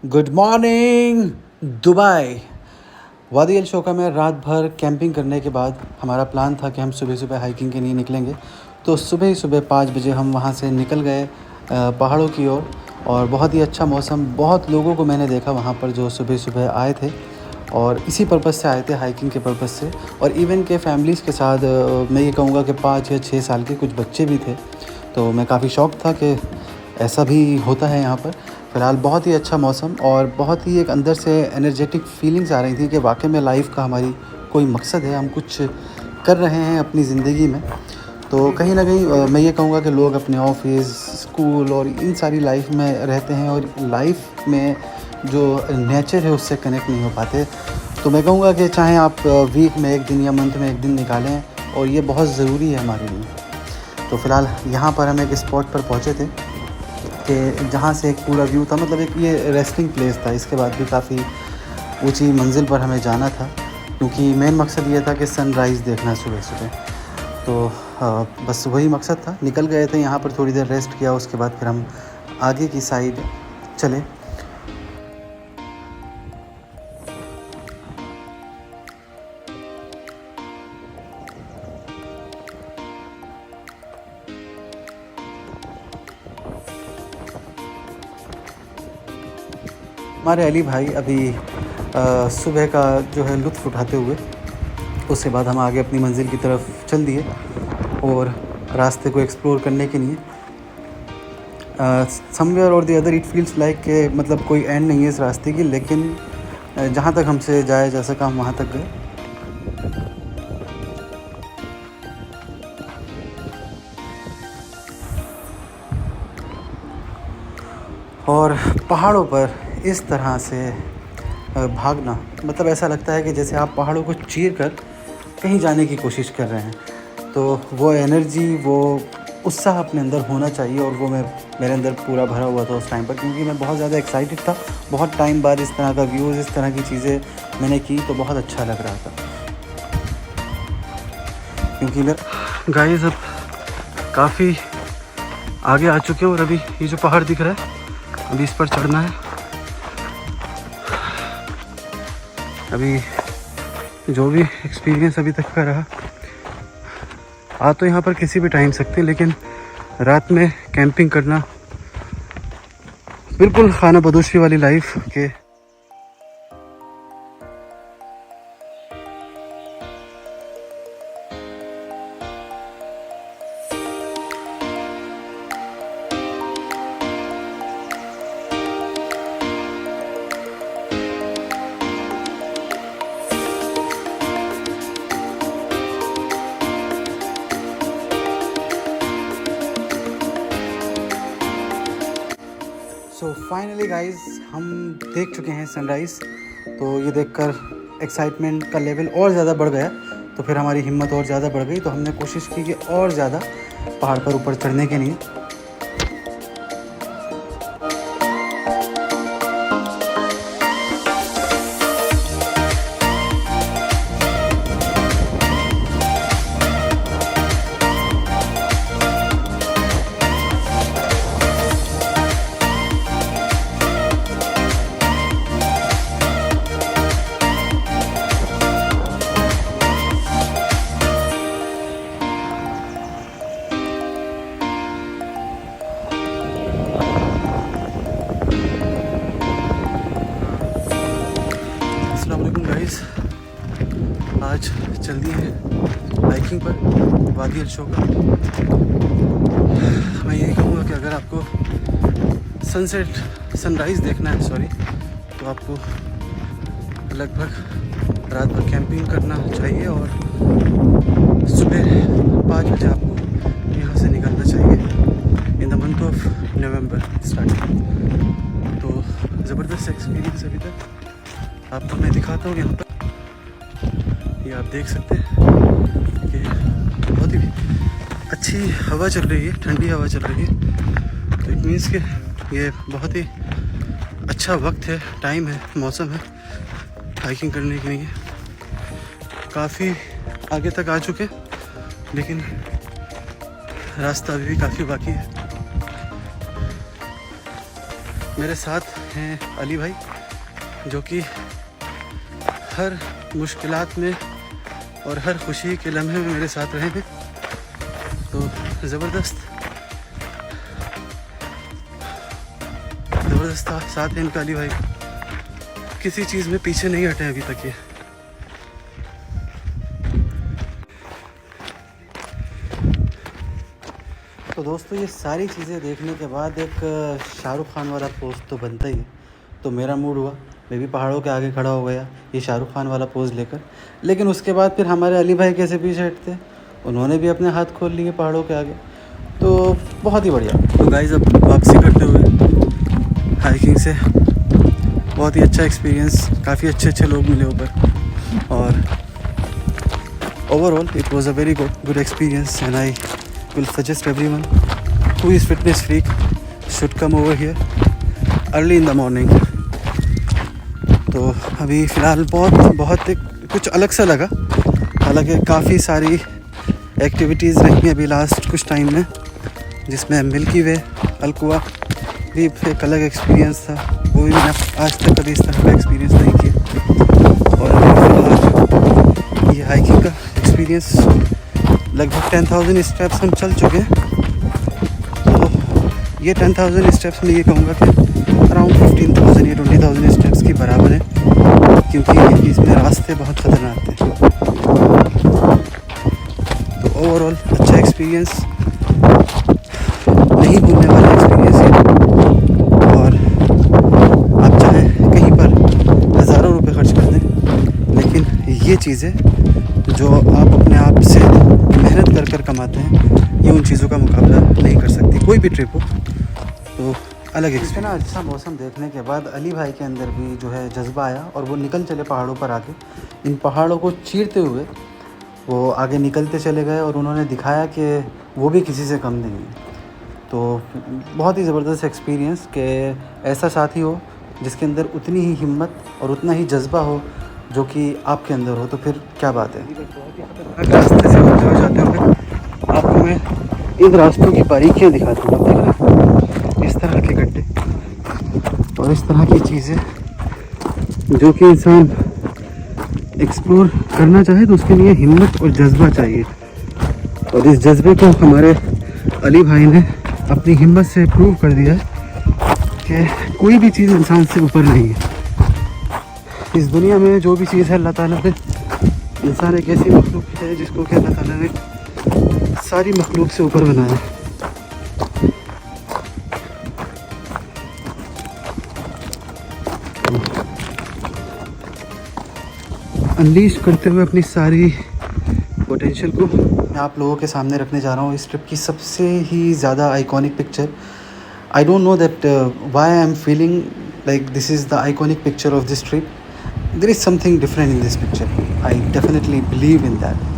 Good morning Dubai. वादी अल शोका में रात भर कैंपिंग करने के बाद हमारा प्लान था कि हम सुबह सुबह हाइकिंग के लिए निकलेंगे। तो सुबह ही सुबह 5 बजे हम वहाँ से निकल गए पहाड़ों की ओर। और बहुत ही अच्छा मौसम, बहुत लोगों को मैंने देखा वहाँ पर जो सुबह सुबह आए थे और इसी पर्पज़ से आए थे, हाइकिंग के पर्पज़ से। और इवन के फैमिलीज़ के साथ मैं ये कहूँगा कि 5 या 6 साल के कुछ बच्चे भी थे। तो मैं काफ़ी शौक़ था कि ऐसा भी होता है यहाँ पर। फ़िलहाल बहुत ही अच्छा मौसम और बहुत ही एक अंदर से एनर्जेटिक फीलिंग्स आ रही थी कि वाकई में लाइफ का हमारी कोई मकसद है, हम कुछ कर रहे हैं अपनी ज़िंदगी में। तो कहीं ना कहीं मैं ये कहूँगा कि लोग अपने ऑफिस, स्कूल और इन सारी लाइफ में रहते हैं और लाइफ में जो नेचर है उससे कनेक्ट नहीं हो पाते। तो मैं कहूँगा कि चाहे आप वीक में 1 दिन या मंथ में 1 दिन निकालें, और ये बहुत ज़रूरी है हमारे लिए। तो फ़िलहाल यहाँ पर हम एक स्पॉट पर पहुँचे थे कि जहाँ से एक पूरा व्यू था, मतलब एक ये रेस्टिंग प्लेस था। इसके बाद भी काफ़ी ऊंची मंजिल पर हमें जाना था, क्योंकि मेन मकसद ये था कि सनराइज़ देखना सुबह सुबह। तो बस वही मकसद था। निकल गए थे यहाँ पर, थोड़ी देर रेस्ट किया, उसके बाद फिर हम आगे की साइड चले। हमारे अली भाई अभी सुबह का जो है लुत्फ़ उठाते हुए, उसके बाद हम आगे अपनी मंज़िल की तरफ चल दिए और रास्ते को एक्सप्लोर करने के लिए। समवेयर और the other it feels like के मतलब कोई एंड नहीं है इस रास्ते की, लेकिन जहाँ तक हमसे जाया जा सका हम वहाँ तक गए। और पहाड़ों पर इस तरह से भागना, मतलब ऐसा लगता है कि जैसे आप पहाड़ों को चीर कर कहीं जाने की कोशिश कर रहे हैं। तो वो एनर्जी, वो उत्साह अपने अंदर होना चाहिए, और वो मेरे अंदर पूरा भरा हुआ था उस टाइम पर, क्योंकि मैं बहुत ज़्यादा एक्साइटेड था। बहुत टाइम बाद इस तरह का व्यूज़, इस तरह की चीज़ें मैंने की, तो बहुत अच्छा लग रहा था। क्योंकि मेरा गाइस अब काफ़ी आगे आ चुके हैं, और अभी ये जो पहाड़ दिख रहा है अभी इस पर चढ़ना है। अभी जो भी एक्सपीरियंस अभी तक का रहा, आ तो यहाँ पर किसी भी टाइम सकते हैं, लेकिन रात में कैंपिंग करना बिल्कुल खाना बदोशी वाली लाइफ के। सो फाइनली गाइस हम देख चुके हैं सनराइज़। तो ये देखकर एक्साइटमेंट का लेवल और ज़्यादा बढ़ गया। तो फिर हमारी हिम्मत और ज़्यादा बढ़ गई, तो हमने कोशिश की कि और ज़्यादा पहाड़ पर ऊपर चढ़ने के लिए। गाइस आज चल दिए हैं हाइकिंग पर वादी अल शोका। मैं यही कहूँगा कि अगर आपको सनराइज़ देखना है तो आपको लगभग रात भर कैंपिंग करना चाहिए, और सुबह 5 बजे आपको यहाँ से निकलना चाहिए in the month of November starting. तो ज़बरदस्त एक्सपीरियंस अभी तक आपको मैं दिखाता हूँ। यहाँ पर ये आप देख सकते हैं कि बहुत ही अच्छी हवा चल रही है, ठंडी हवा चल रही है। तो इट मीन्स कि ये बहुत ही अच्छा वक्त है, टाइम है, मौसम है हाइकिंग करने के लिए। काफ़ी आगे तक आ चुके, लेकिन रास्ता अभी भी काफ़ी बाकी है। मेरे साथ हैं अली भाई, जो कि हर मुश्किलात में और हर खुशी के लम्हे में मेरे साथ रहे हैं। तो ज़बरदस्त साथ है इनका अली भाई, किसी चीज़ में पीछे नहीं हटे अभी तक ये। तो दोस्तों ये सारी चीज़ें देखने के बाद एक शाहरुख खान वाला पोज तो बनता ही है। तो मेरा मूड हुआ, मैं भी पहाड़ों के आगे खड़ा हो गया ये शाहरुख खान वाला पोज लेकर। लेकिन उसके बाद फिर हमारे अली भाई कैसे पीछे हटते, उन्होंने भी अपने हाथ खोल लिए पहाड़ों के आगे। तो बहुत ही बढ़िया। तो गाइस अब वापसी करते हुए हाइकिंग से बहुत ही अच्छा एक्सपीरियंस, काफ़ी अच्छे लोग मिले ऊपर, और overall it was a very good experience and I will suggest everyone who is fitness freak should come over here early in the morning। तो अभी फ़िलहाल बहुत कुछ अलग सा लगा, हालांकि काफ़ी सारी एक्टिविटीज़ रही अभी लास्ट कुछ टाइम में, जिसमें मिल्की वे, अल्कुआ भी एक अलग एक्सपीरियंस था, वो भी मैंने आज तक कभी इस तरह का एक्सपीरियंस नहीं किया। और अभी फ़िलहाल ये हाइकिंग का एक्सपीरियंस लगभग 10,000 स्टेप्स हम चल चुके हैं। तो ये 10,000 स्टेप्स में ये कहूँगा कि अराउंड 15,000 या 20,000 स्टेप्स के बराबर है, क्योंकि इसमें रास्ते बहुत ख़तरनाक थे। तो ओवरऑल अच्छा एक्सपीरियंस, नहीं भूलने वाला एक्सपीरियंस है। और आप चाहें कहीं पर हज़ारों रुपए खर्च कर दें, लेकिन ये चीज़ें जो आप अपने आप से मेहनत कर कमाते हैं, ये उन चीज़ों का मुकाबला नहीं कर सकती कोई भी ट्रिप हो। तो अलग इतना अच्छा मौसम देखने के बाद अली भाई के अंदर भी जो है जज्बा आया, और वो निकल चले पहाड़ों पर आके। इन पहाड़ों को चीरते हुए वो आगे निकलते चले गए, और उन्होंने दिखाया कि वो भी किसी से कम नहीं है। तो बहुत ही ज़बरदस्त एक्सपीरियंस कि ऐसा साथी हो जिसके अंदर उतनी ही हिम्मत और उतना ही जज्बा हो जो कि आपके अंदर हो, तो फिर क्या बात है। रास्ते से होते हुए जाते हुए आपको मैं इन रास्तों की बारीकियाँ दिखाता हूँ। देख रहे हैं इस तरह के गड्ढे और इस तरह की चीज़ें जो कि इंसान एक्सप्लोर करना चाहे तो उसके लिए हिम्मत और जज्बा चाहिए। और इस जज्बे को हमारे अली भाई ने अपनी हिम्मत से प्रूव कर दिया कि कोई भी चीज़ इंसान से ऊपर नहीं है। इस दुनिया में जो भी चीज़ है अल्लाह ताला ने, इंसान एक ऐसी मखलूक है जिसको कि अल्लाह ताला ने सारी मखलूक से ऊपर बनाया। अनलीश करते हुए अपनी सारी पोटेंशियल को मैं आप लोगों के सामने रखने जा रहा हूँ। इस ट्रिप की सबसे ही ज़्यादा iconic picture, I don't know that why I am feeling like this is the iconic picture of this trip. There is something different in this picture. I definitely believe in that.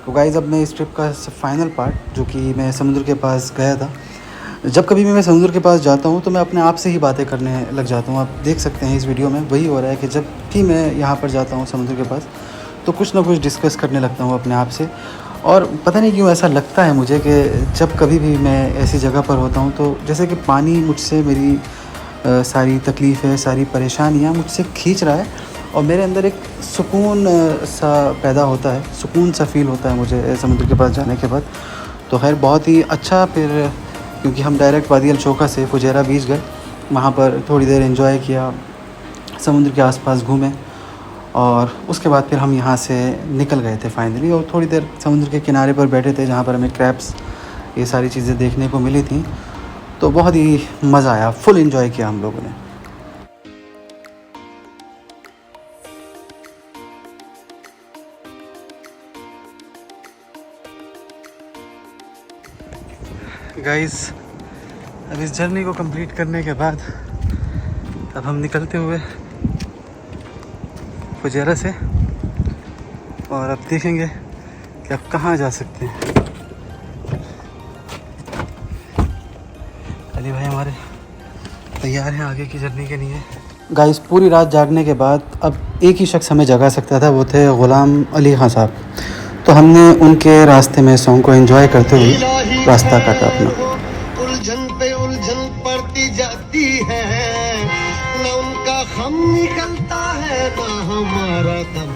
तो guys अब मैं इस trip का final part, जो कि मैं समुद्र के पास गया था। जब कभी भी मैं समुद्र के पास जाता हूँ तो मैं अपने आप से ही बातें करने लग जाता हूँ। आप देख सकते हैं इस वीडियो में वही हो रहा है कि जब भी मैं यहाँ पर जाता हूँ समुद्र के पास तो कुछ ना कुछ डिस्कस करने लगता हूँ अपने आप से। और पता नहीं क्यों ऐसा लगता है मुझे कि जब कभी भी मैं ऐसी जगह पर होता हूँ तो जैसे कि पानी मुझसे मेरी सारी तकलीफ़ें, सारी परेशानियाँ मुझसे खींच रहा है, और मेरे अंदर एक सुकून सा पैदा होता है, सुकून सा फील होता है मुझे समुद्र के पास जाने के बाद। तो खैर बहुत ही अच्छा, फिर क्योंकि हम डायरेक्ट वादी अल शोका से फुजैरा बीच गए, वहाँ पर थोड़ी देर एंजॉय किया, समुद्र के आसपास घूमे, और उसके बाद फिर हम यहाँ से निकल गए थे फाइनली। और थोड़ी देर समुद्र के किनारे पर बैठे थे जहाँ पर हमें क्रैब्स ये सारी चीज़ें देखने को मिली थी। तो बहुत ही मज़ा आया, फुल एंजॉय किया हम लोगों ने। गाइस अब इस जर्नी को कंप्लीट करने के बाद अब हम निकलते हुए फुजेरा से, और अब देखेंगे कि अब कहाँ जा सकते हैं। अली भाई हमारे तैयार हैं आगे की जर्नी के लिए। गाइस पूरी रात जागने के बाद अब एक ही शख्स हमें जगा सकता था, वो थे ग़ुलाम अली ख़ान साहब। तो हमने उनके रास्ते में सॉन्ग को एंजॉय करते हुए रास्ता काटा अपना। उलझन पे उलझन पड़ती जाती है, न उनका खम निकलता है, न हमारा दम।